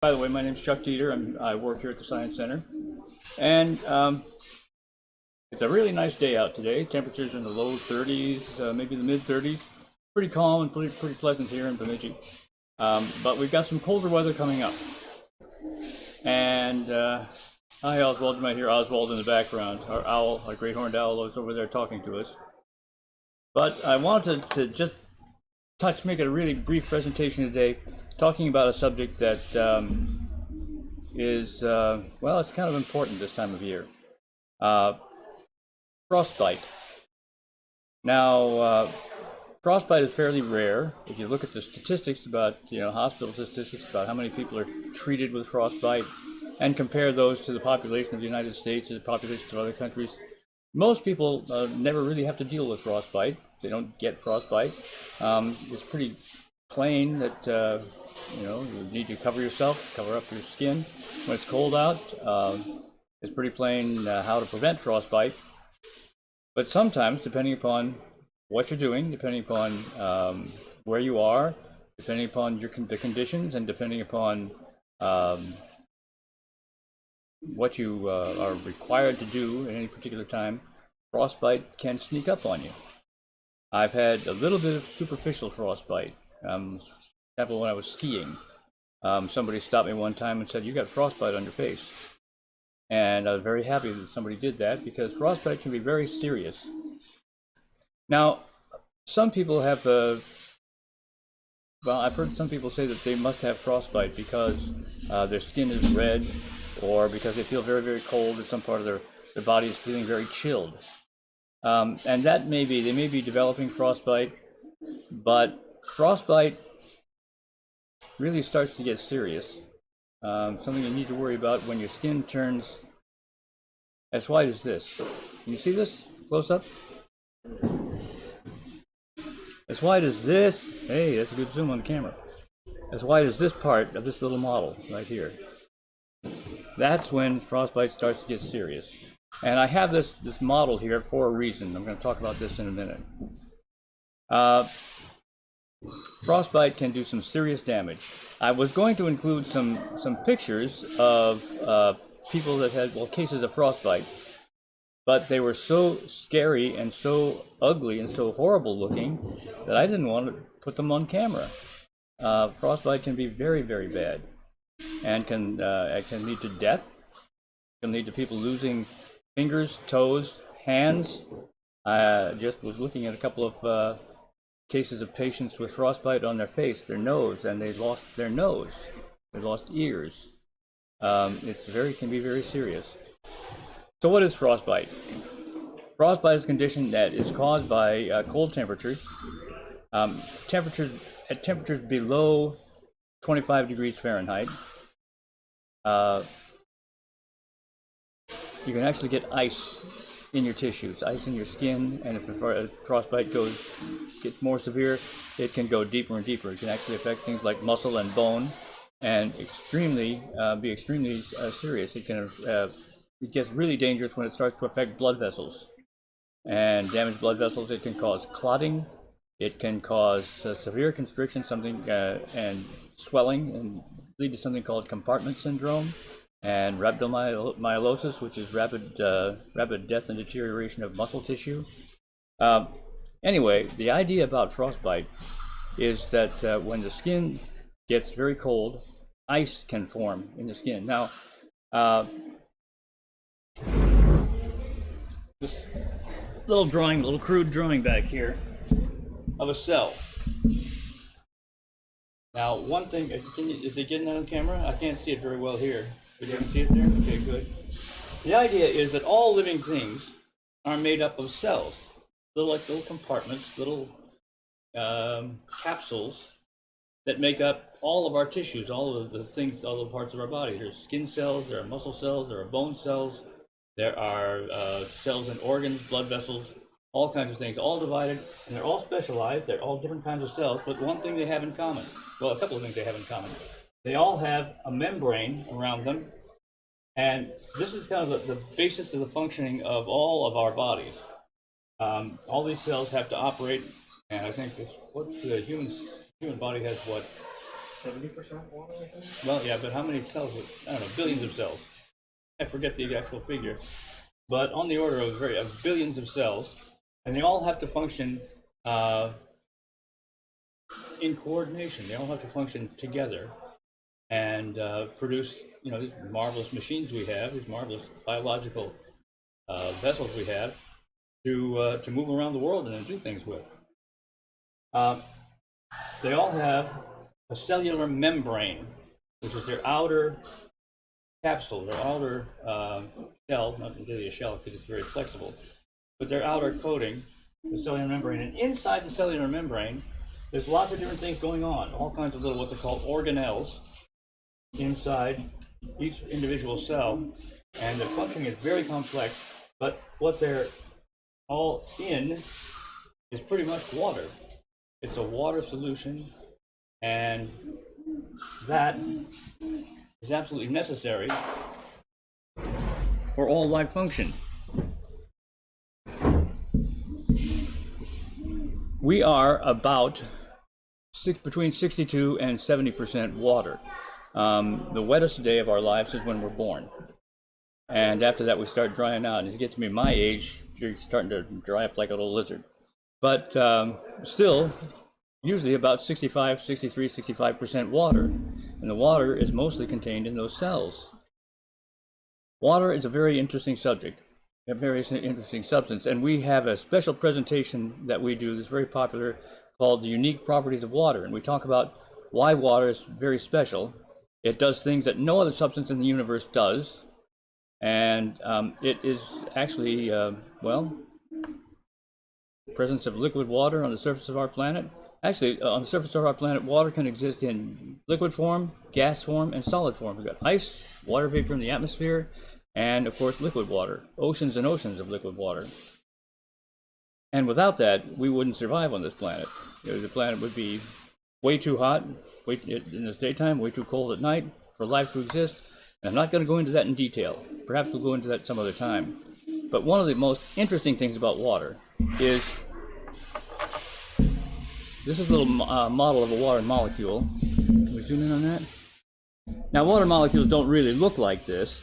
By the way, my name's Chuck Dieter. I work here at the Science Center. And it's a really nice day out today. Temperatures in the low 30s, maybe the mid 30s. Pretty calm and pretty pleasant here in Bemidji. But we've got some colder weather coming up. And hi Oswald, you might hear Oswald in the background. Our owl, our great horned owl, is over there talking to us. But I wanted to just make it a really brief presentation today, talking about a subject that is, well, it's kind of important this time of year. Frostbite. Now, frostbite is fairly rare. If you look at the statistics about, hospital statistics about how many people are treated with frostbite and compare those to the population of the United States and the population of other countries, most people never really have to deal with frostbite. They don't get frostbite. It's pretty plain that you need to cover yourself, cover up your skin when it's cold out. It's pretty plain how to prevent frostbite. But sometimes, depending upon what you're doing, depending upon where you are, depending upon the conditions, and depending upon what you are required to do at any particular time, frostbite can sneak up on you. I've had a little bit of superficial frostbite. For example, when I was skiing, somebody stopped me one time and said, "You got frostbite on your face." And I was very happy that somebody did that, because frostbite can be very serious. Now, some people have well, I've heard some people say that they must have frostbite because their skin is red, or because they feel very, very cold, or some part of their body is feeling very chilled. And that may be, they may be developing frostbite, but frostbite really starts to get serious. Something you need to worry about when your skin turns as white as this. Can you see this close up? As white as this. Hey, that's a good zoom on the camera. As white as this part of this little model right here. That's when frostbite starts to get serious. And I have this model here for a reason. I'm going to talk about this in a minute. Frostbite can do some serious damage. I was going to include some pictures of people that had, well, cases of frostbite, but they were so scary and so ugly and so horrible looking that I didn't want to put them on camera. Frostbite can be very, very bad, and can lead to death. Can lead to people losing fingers, toes, hands. I just was looking at a couple of cases of patients with frostbite on their face, their nose, and they lost their nose. They lost ears. It can be very serious. So what is frostbite? Frostbite is a condition that is caused by cold temperatures. Temperatures below 25 degrees Fahrenheit. You can actually get ice in your tissues, ice in your skin, and if frostbite gets more severe, it can go deeper and deeper. It can actually affect things like muscle and bone, and be extremely serious. It gets really dangerous when it starts to affect blood vessels, and damaged blood vessels. It can cause clotting. It can cause severe constriction, and swelling, and lead to something called compartment syndrome, and rhabdomyolysis, which is rapid death and deterioration of muscle tissue. Anyway, the idea about frostbite is that when the skin gets very cold, ice can form in the skin. Now, this little crude drawing back here of a cell. Now, one thing, is it getting on camera? I can't see it very well here. You can see it there? Okay, good. The idea is that all living things are made up of cells. Little compartments, little capsules that make up all of our tissues, all of the things, all the parts of our body. There's skin cells, there are muscle cells, there are bone cells, there are cells in organs, blood vessels, all kinds of things, all divided, and they're all specialized. They're all different kinds of cells, but one thing they have in common, well, a couple of things they have in common. They all have a membrane around them, and this is kind of the basis of the functioning of all of our bodies. All these cells have to operate, and I think the human body has, what, 70% water, I think? Well, yeah, but how many cells? I don't know, billions of cells. I forget the actual figure, but on the order of billions of cells, and they all have to function in coordination. They all have to function together and produce, these marvelous machines we have, these marvelous biological vessels we have to move around the world and do things with. They all have a cellular membrane, which is their outer capsule, their outer shell, not really a shell because it's very flexible, but their outer coating, the cellular membrane. And inside the cellular membrane, there's lots of different things going on, all kinds of little what they call organelles inside each individual cell, and the functioning is very complex, but what they're all in is pretty much water. It's a water solution, and that is absolutely necessary for all life function. We are about between 62 and 70% water. The wettest day of our lives is when we're born. And after that, we start drying out. And as it gets to be my age, you're starting to dry up like a little lizard. But still, usually about 65, 63, 65% water. And the water is mostly contained in those cells. Water is a very interesting subject, a very interesting substance. And we have a special presentation that we do that's very popular called The Unique Properties of Water. And we talk about why water is very special. It does things that no other substance in the universe does. And it is actually, well, the presence of liquid water on the surface of our planet. Actually, on the surface of our planet, water can exist in liquid form, gas form, and solid form. We've got ice, water vapor in the atmosphere, and of course liquid water, oceans and oceans of liquid water. And without that, we wouldn't survive on this planet. The planet would be way too hot in the daytime, way too cold at night for life to exist. And I'm not going to go into that in detail. Perhaps we'll go into that some other time. But one of the most interesting things about water is this is a little model of a water molecule. Can we zoom in on that? Now, water molecules don't really look like this,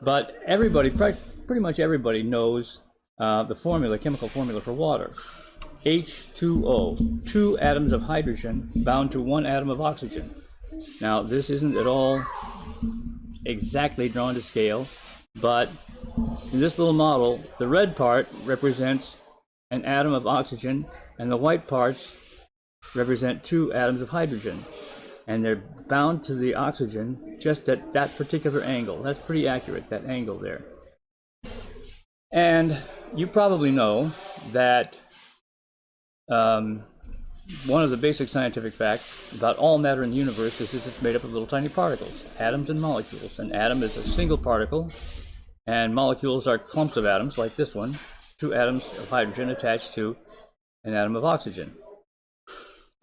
but everybody, pretty much everybody knows the formula, chemical formula for water. H2O, 2 atoms of hydrogen bound to 1 atom of oxygen. Now, this isn't at all exactly drawn to scale, but in this little model, the red part represents an atom of oxygen, and the white parts represent 2 atoms of hydrogen. And they're bound to the oxygen just at that particular angle. That's pretty accurate, that angle there. And you probably know that one of the basic scientific facts about all matter in the universe is it's made up of little tiny particles, atoms and molecules. An atom is a single particle, and molecules are clumps of atoms like this one, 2 atoms of hydrogen attached to an atom of oxygen.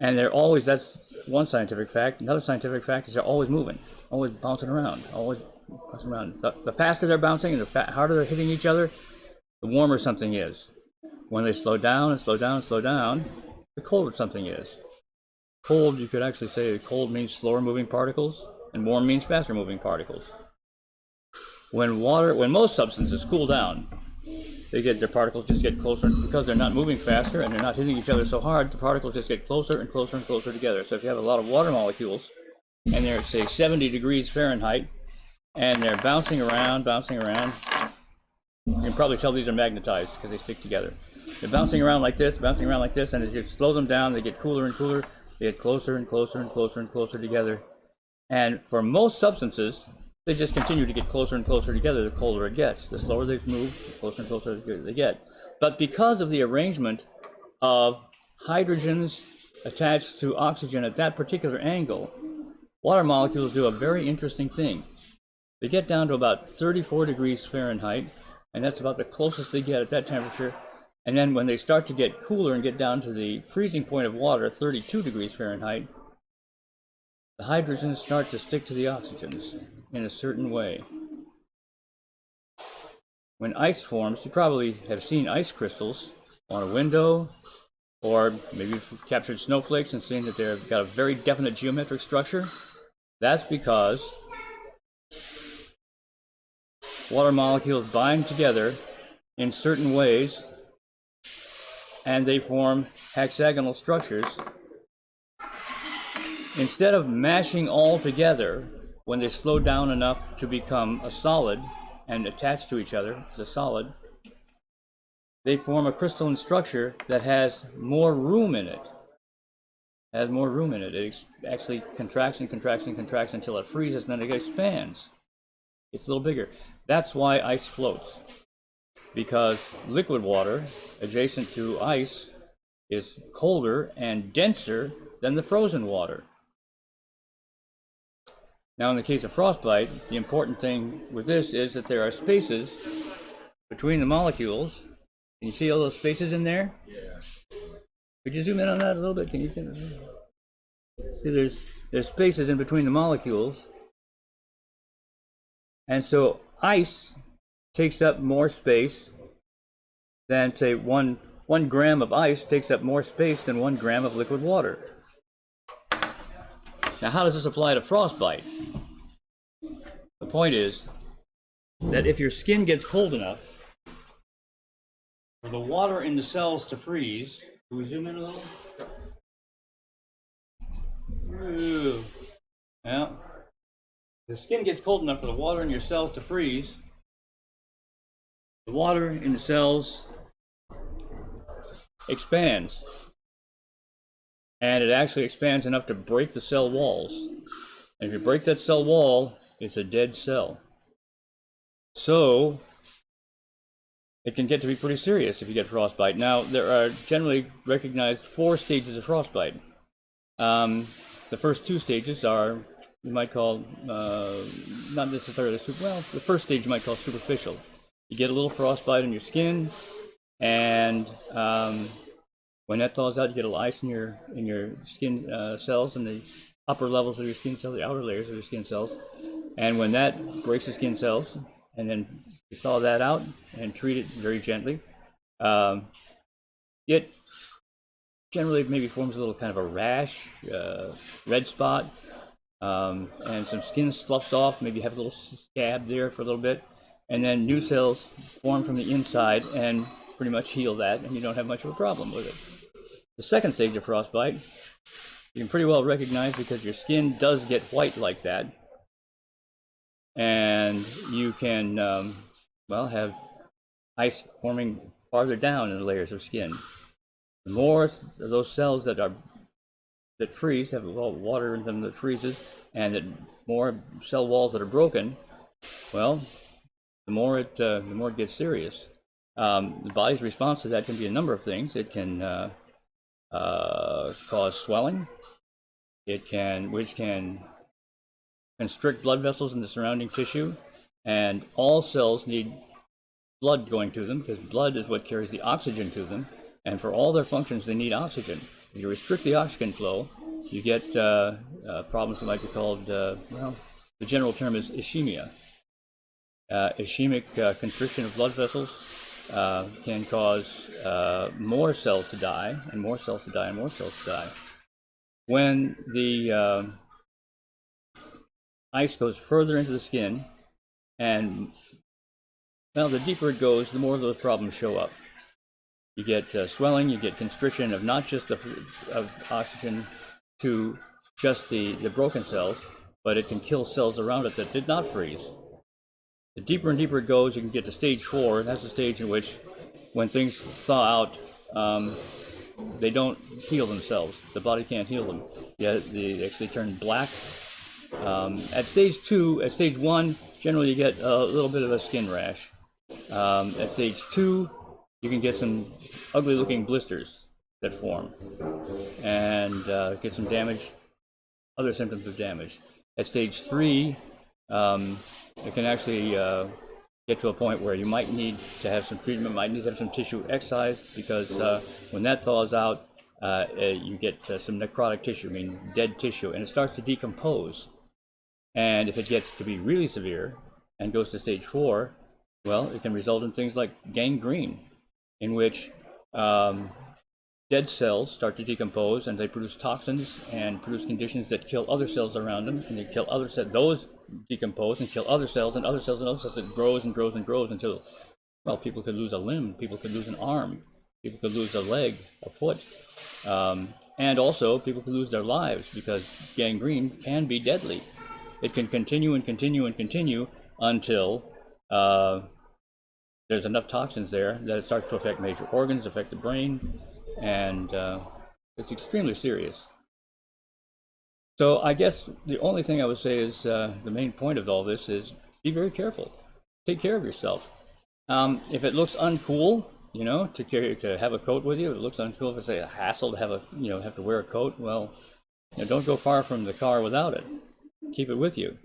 And they're always, that's one scientific fact. Another scientific fact is they're always moving, always bouncing around, always bouncing around. The faster they're bouncing and the harder they're hitting each other, the warmer something is. When they slow down and slow down and slow down, the colder something is. Cold, you could actually say cold means slower moving particles, and warm means faster moving particles. When most substances cool down, their particles just get closer, because they're not moving faster and they're not hitting each other so hard, the particles just get closer and closer and closer together. So if you have a lot of water molecules, and they're, say, 70 degrees Fahrenheit, and they're bouncing around, you can probably tell these are magnetized because they stick together. They're bouncing around like this, and as you slow them down, they get cooler and cooler, they get closer and closer and closer and closer together. And for most substances, they just continue to get closer and closer together the colder it gets. The slower they move, the closer and closer they get. But because of the arrangement of hydrogens attached to oxygen at that particular angle, water molecules do a very interesting thing. They get down to about 34 degrees Fahrenheit, and that's about the closest they get at that temperature. And then when they start to get cooler and get down to the freezing point of water, 32 degrees Fahrenheit, the hydrogens start to stick to the oxygens in a certain way. When ice forms, you probably have seen ice crystals on a window or maybe you've captured snowflakes and seen that they've got a very definite geometric structure. That's because water molecules bind together in certain ways, and they form hexagonal structures. Instead of mashing all together, when they slow down enough to become a solid and attach to each other as a solid, they form a crystalline structure that has more room in it. It actually contracts and contracts and contracts until it freezes, and then it expands. It's a little bigger. That's why ice floats. Because liquid water adjacent to ice is colder and denser than the frozen water. Now, in the case of frostbite, the important thing with this is that there are spaces between the molecules. Can you see all those spaces in there? Yeah. Could you zoom in on that a little bit? Can you see there's spaces in between the molecules, and so ice takes up more space than, say, one gram of ice takes up more space than 1 gram of liquid water. Now, how does this apply to frostbite? The point is that if your skin gets cold enough for the water in the cells to freeze, can we zoom in a little? Ooh. Yeah. The skin gets cold enough for the water in your cells to freeze. The water in the cells expands. And it actually expands enough to break the cell walls. And if you break that cell wall, it's a dead cell. So it can get to be pretty serious if you get frostbite. Now, there are generally recognized 4 stages of frostbite. The first 2 stages are, you might call, not necessarily well, the first stage you might call superficial. You get a little frostbite on your skin, and when that thaws out, you get a little ice in your skin cells, and the upper levels of your skin cells, the outer layers of your skin cells. And when that breaks the skin cells, and then you thaw that out and treat it very gently, it generally maybe forms a little kind of a rash, red spot, and some skin sloughs off. Maybe you have a little scab there for a little bit, and then new cells form from the inside and pretty much heal that, and you don't have much of a problem with it. The second stage of frostbite, you can pretty well recognize because your skin does get white like that, and you can, well, have ice forming farther down in the layers of skin. The more of those cells that freeze, have water in them that freezes, and the more cell walls that are broken, well, the more it gets serious. The body's response to that can be a number of things. It can cause swelling. Which can constrict blood vessels in the surrounding tissue, and all cells need blood going to them because blood is what carries the oxygen to them, and for all their functions they need oxygen. If you restrict the oxygen flow, you get problems that might be called, well, the general term is ischemia. Ischemic constriction of blood vessels can cause more cells to die, and more cells to die, and more cells to die. When the ice goes further into the skin, and, well, the deeper it goes, the more of those problems show up. You get swelling, you get constriction of not just of oxygen to just the broken cells, but it can kill cells around it that did not freeze. The deeper and deeper it goes, you can get to stage 4. That's the stage in which, when things thaw out, they don't heal themselves. The body can't heal them. Yeah, they actually turn black. At stage 1, generally you get a little bit of a skin rash. At stage 2, you can get some ugly-looking blisters that form, and get some damage, other symptoms of damage. At stage 3, it can actually get to a point where you might need to have some treatment, might need to have some tissue excised, because when that thaws out, you get some necrotic tissue, I mean dead tissue, and it starts to decompose. And if it gets to be really severe and goes to stage 4, well, it can result in things like gangrene, in which dead dead cells start to decompose, and they produce toxins and produce conditions that kill other cells around them, and they kill other cells. Those decompose and kill other cells and other cells and other cells. It grows and grows and grows until, well, people could lose a limb, people could lose an arm, people could lose a leg, a foot, and also people could lose their lives, because gangrene can be deadly. It can continue and continue and continue until there's enough toxins there that it starts to affect major organs, affect the brain, and it's extremely serious. So I guess the only thing I would say is the main point of all this is be very careful. Take care of yourself. If it looks uncool, you know, to have a coat with you, it looks uncool if it's a hassle to have have to wear a coat. Well, don't go far from the car without it. Keep it with you.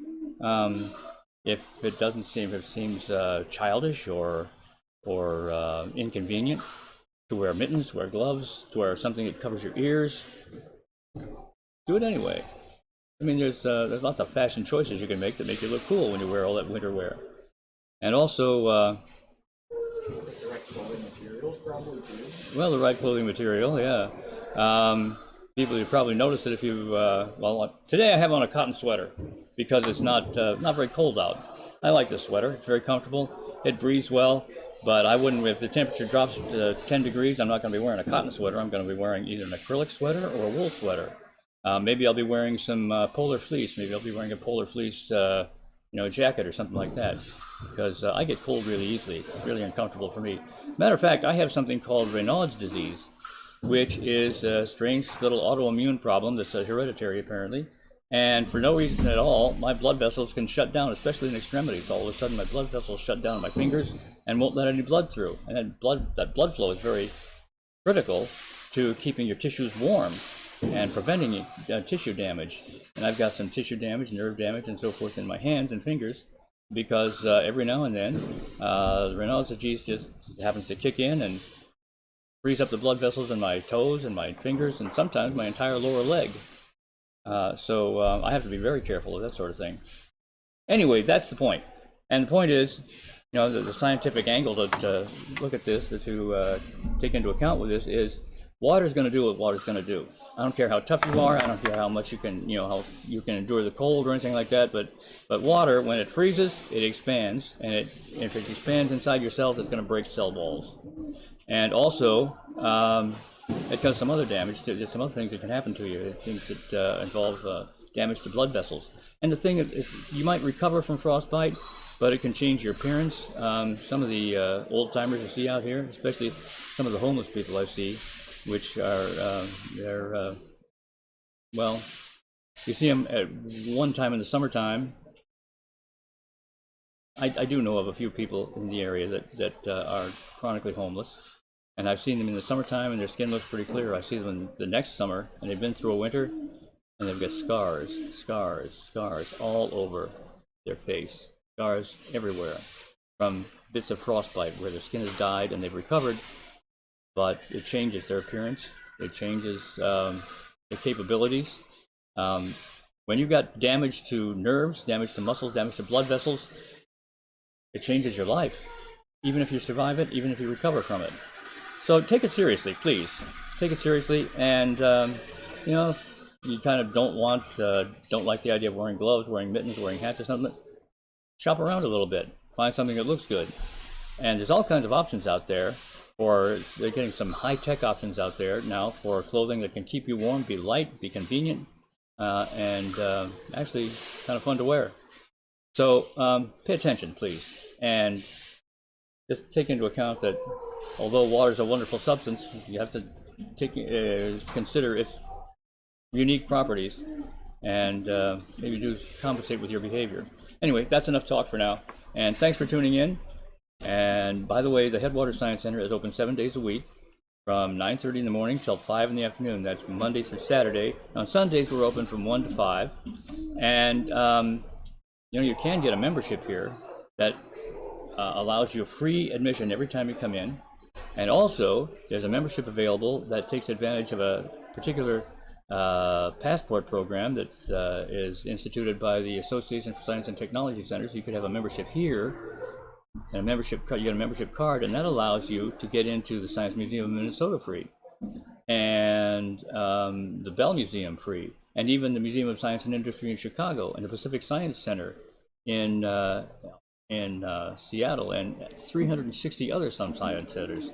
If it seems childish or inconvenient to wear mittens, to wear gloves, to wear something that covers your ears, do it anyway. I mean, there's lots of fashion choices you can make that make you look cool when you wear all that winter wear. And also, the right clothing materials probably too. Well, the right clothing material, yeah. People, you probably noticed it if you, well, today I have on a cotton sweater because it's not very cold out. I like this sweater. It's very comfortable. It breathes well, but I wouldn't, if the temperature drops to 10 degrees, I'm not going to be wearing a cotton sweater. I'm going to be wearing either an acrylic sweater or a wool sweater. Maybe I'll be wearing some polar fleece. Maybe I'll be wearing a polar fleece, jacket or something like that, because I get cold really easily. It's really uncomfortable for me. Matter of fact, I have something called Raynaud's disease, which is a strange little autoimmune problem that's hereditary apparently. And for no reason at all, my blood vessels can shut down, especially in extremities. All of a sudden, my blood vessels shut down in my fingers and won't let any blood through. And that blood flow is very critical to keeping your tissues warm and preventing tissue damage. And I've got some tissue damage, nerve damage, and so forth in my hands and fingers because every now and then, Raynaud's disease just happens to kick in and freeze up the blood vessels in my toes and my fingers and sometimes my entire lower leg. So I have to be very careful of that sort of thing. Anyway, that's the point. And the point is, the scientific angle to look at this, to take into account with this is water's going to do what water's going to do. I don't care how tough you are. I don't care how much you can, how you can endure the cold or anything like that. But water, when it freezes, it expands, and if it expands inside your cells, it's going to break cell walls. And also, it does some other damage. There's some other things that can happen to you. Things that involve damage to blood vessels. And the thing is, you might recover from frostbite, but it can change your appearance. Some of the old timers you see out here, especially some of the homeless people I see, which are well, you see them at one time in the summertime. I do know of a few people in the area that are chronically homeless. And I've seen them in the summertime and their skin looks pretty clear. I see them in the next summer and they've been through a winter and they've got scars all over their face. Scars everywhere from bits of frostbite where their skin has died and they've recovered, but it changes their appearance. It changes their capabilities. When you've got damage to nerves, damage to muscles, damage to blood vessels, it changes your life. Even if you survive it, even if you recover from it. So take it seriously, please. Take it seriously, and you kind of don't like the idea of wearing gloves, wearing mittens, wearing hats or something. Shop around a little bit, find something that looks good, and there's all kinds of options out there. Or they're getting some high-tech options out there now for clothing that can keep you warm, be light, be convenient, and actually kind of fun to wear. So pay attention, please, and just take into account that although water is a wonderful substance, you have to consider its unique properties and maybe do compensate with your behavior. Anyway, that's enough talk for now, and thanks for tuning in. And by the way, the Headwaters Science Center is open 7 days a week from 9:30 in the morning till 5 in the afternoon. That's Monday through Saturday. On Sundays, we're open from 1 to 5. And, you can get a membership here that allows you a free admission every time you come in. And also, there's a membership available that takes advantage of a particular passport program that is instituted by the Association for Science and Technology Centers. You could have a membership here, and you get a membership card, and that allows you to get into the Science Museum of Minnesota free. and the Bell Museum free, and even the Museum of Science and Industry in Chicago, and the Pacific Science Center in Seattle, and 360 other science centers.